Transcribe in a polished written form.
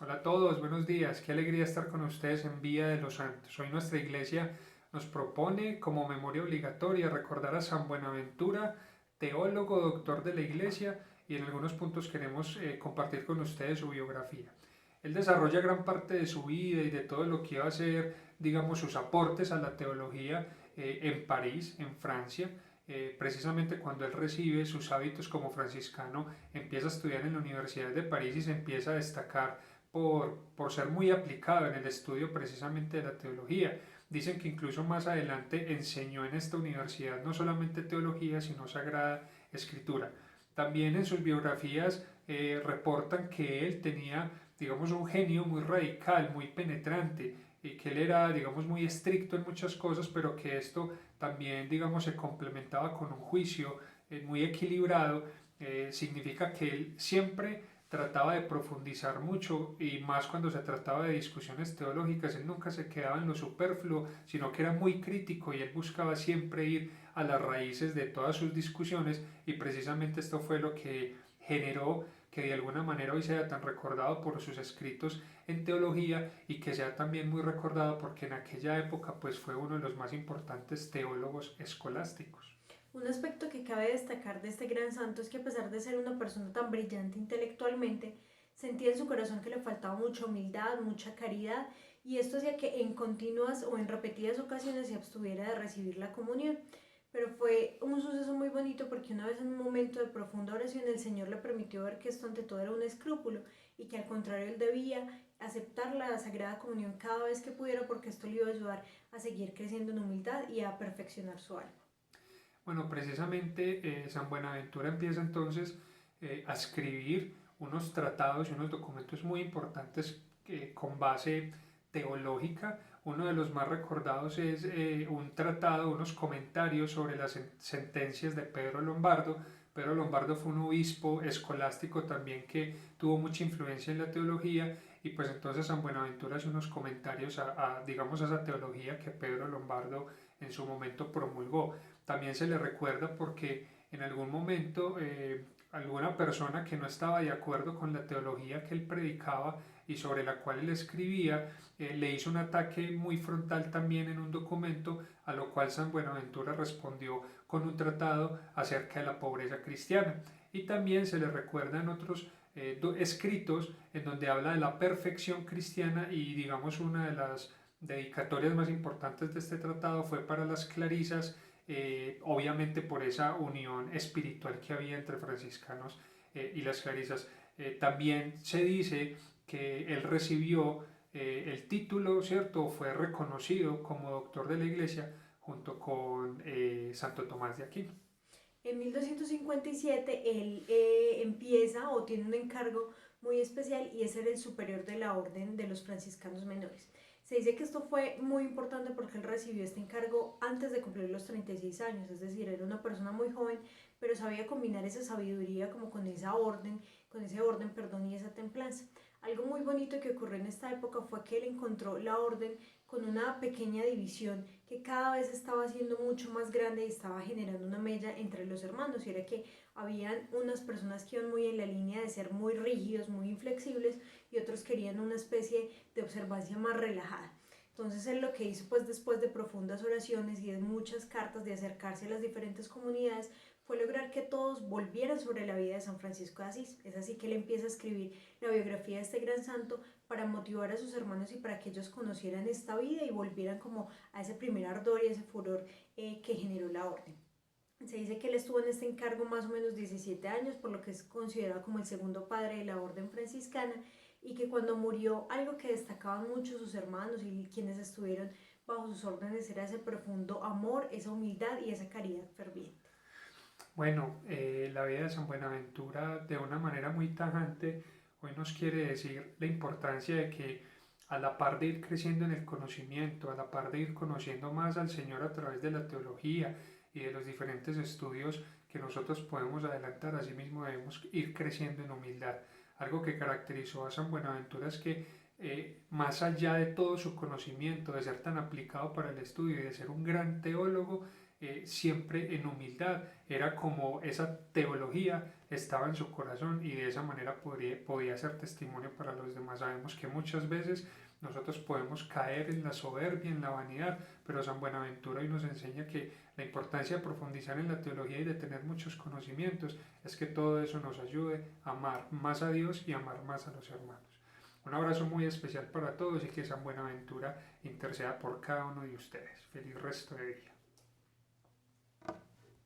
Hola a todos, buenos días. Qué alegría estar con ustedes en Vía de los Santos. Hoy nuestra iglesia nos propone como memoria obligatoria recordar a San Buenaventura, teólogo, doctor de la iglesia, y en algunos puntos queremos compartir con ustedes su biografía. Él desarrolla gran parte de su vida y de todo lo que iba a ser, digamos, sus aportes a la teología en París, en Francia. Precisamente cuando él recibe sus hábitos como franciscano, empieza a estudiar en la Universidad de París y se empieza a destacar por ser muy aplicado en el estudio precisamente de la teología. Dicen que incluso más adelante enseñó en esta universidad no solamente teología, sino sagrada escritura. También en sus biografías reportan que él tenía, digamos, un genio muy radical, muy penetrante, y que él era, digamos, muy estricto en muchas cosas, pero que esto también, digamos, se complementaba con un juicio muy equilibrado. Significa que él siempre trataba de profundizar mucho y más cuando se trataba de discusiones teológicas. Él nunca se quedaba en lo superfluo, sino que era muy crítico y él buscaba siempre ir a las raíces de todas sus discusiones, y precisamente esto fue lo que generó que de alguna manera hoy sea tan recordado por sus escritos en teología, y que sea también muy recordado porque en aquella época pues fue uno de los más importantes teólogos escolásticos. Un aspecto que cabe destacar de este gran santo es que a pesar de ser una persona tan brillante intelectualmente, sentía en su corazón que le faltaba mucha humildad, mucha caridad, y esto hacía que en continuas o en repetidas ocasiones se abstuviera de recibir la comunión. Pero fue un suceso muy bonito porque una vez en un momento de profunda oración el Señor le permitió ver que esto ante todo era un escrúpulo y que al contrario él debía aceptar la Sagrada Comunión cada vez que pudiera porque esto le iba a ayudar a seguir creciendo en humildad y a perfeccionar su alma. Bueno, precisamente San Buenaventura empieza entonces a escribir unos tratados y unos documentos muy importantes con base teológica. Uno de los más recordados es un tratado, unos comentarios sobre las sentencias de Pedro Lombardo. Pedro Lombardo fue un obispo escolástico también que tuvo mucha influencia en la teología, y pues entonces San Buenaventura hace unos comentarios digamos, a esa teología que Pedro Lombardo en su momento promulgó. También se le recuerda porque en algún momento alguna persona que no estaba de acuerdo con la teología que él predicaba y sobre la cual él escribía, le hizo un ataque muy frontal también en un documento, a lo cual San Buenaventura respondió con un tratado acerca de la pobreza cristiana. Y también se le recuerda en otros escritos en donde habla de la perfección cristiana, y digamos una de las dedicatorias más importantes de este tratado fue para las clarisas, obviamente por esa unión espiritual que había entre franciscanos y las clarisas. También se dice que él recibió el título, ¿cierto? Fue reconocido como doctor de la iglesia junto con Santo Tomás de Aquino. En 1257 él empieza o tiene un encargo muy especial y es ser el superior de la orden de los franciscanos menores. Se dice que esto fue muy importante porque él recibió este encargo antes de cumplir los 36 años, es decir, era una persona muy joven, pero sabía combinar esa sabiduría como con esa orden, con ese orden, perdón, y esa templanza. Algo muy bonito que ocurrió en esta época fue que él encontró la orden con una pequeña división que cada vez estaba siendo mucho más grande y estaba generando una mella entre los hermanos, y era que habían unas personas que iban muy en la línea de ser muy rígidos, muy inflexibles, y otros querían una especie de observancia más relajada. Entonces él lo que hizo pues después de profundas oraciones y de muchas cartas de acercarse a las diferentes comunidades fue lograr que todos volvieran sobre la vida de San Francisco de Asís. Es así que él empieza a escribir la biografía de este gran santo para motivar a sus hermanos y para que ellos conocieran esta vida y volvieran como a ese primer ardor y ese furor que generó la orden. Se dice que él estuvo en este encargo más o menos 17 años, por lo que es considerado como el segundo padre de la orden franciscana, y que cuando murió algo que destacaban mucho sus hermanos y quienes estuvieron bajo sus órdenes era ese profundo amor, esa humildad y esa caridad ferviente. Bueno, la vida de San Buenaventura de una manera muy tajante hoy nos quiere decir la importancia de que a la par de ir creciendo en el conocimiento, a la par de ir conociendo más al Señor a través de la teología y de los diferentes estudios que nosotros podemos adelantar, asimismo debemos ir creciendo en humildad. Algo que caracterizó a San Buenaventura es que más allá de todo su conocimiento, de ser tan aplicado para el estudio y de ser un gran teólogo, siempre en humildad. Era como esa teología estaba en su corazón y de esa manera podía ser testimonio para los demás. Sabemos que muchas veces nosotros podemos caer en la soberbia, en la vanidad, pero San Buenaventura hoy nos enseña que la importancia de profundizar en la teología y de tener muchos conocimientos es que todo eso nos ayude a amar más a Dios y amar más a los hermanos. Un abrazo muy especial para todos y que San Buenaventura interceda por cada uno de ustedes. Feliz resto de día.